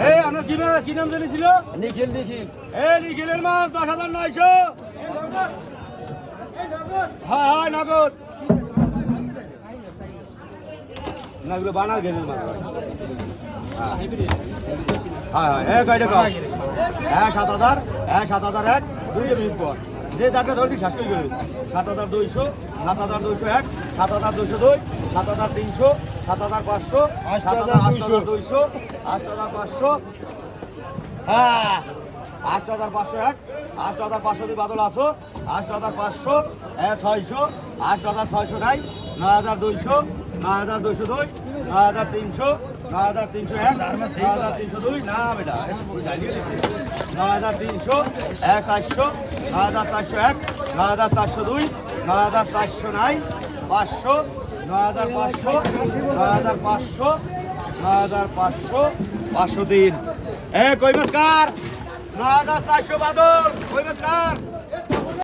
এই আপনার কি নাম জেনেছিল? নিখিল নিখিল এই নিখিলের মাছ 10,900। হ্যাঁ হ্যাঁ নগদ। না এগুলো বানার গেলের মাছ। হ্যাঁ হ্যাঁ এক গাড়ি টাকা। হ্যাঁ 7,000, হ্যাঁ 7,001, 2 মিনিট পর যে দাঁড়টা ধরছি শ্বাস করে গেলেন। 7,200, 7,201, 7,202, 7,300, 7,500, 8,200, 8,500, হ্যাঁ 8,501, 8,500 বাদল আসো, 8,500, 600, 8,600 নাই, 9,200, 9,202, 9,300, 9,301, 9,302 না বেটা 9,300, 400, 9,401, 9,402, 9,400 নাই, 500, 9,500, 9,500, 9,500, 503। কই মাছ কার? 9,400 বাদল কই মাছ কার?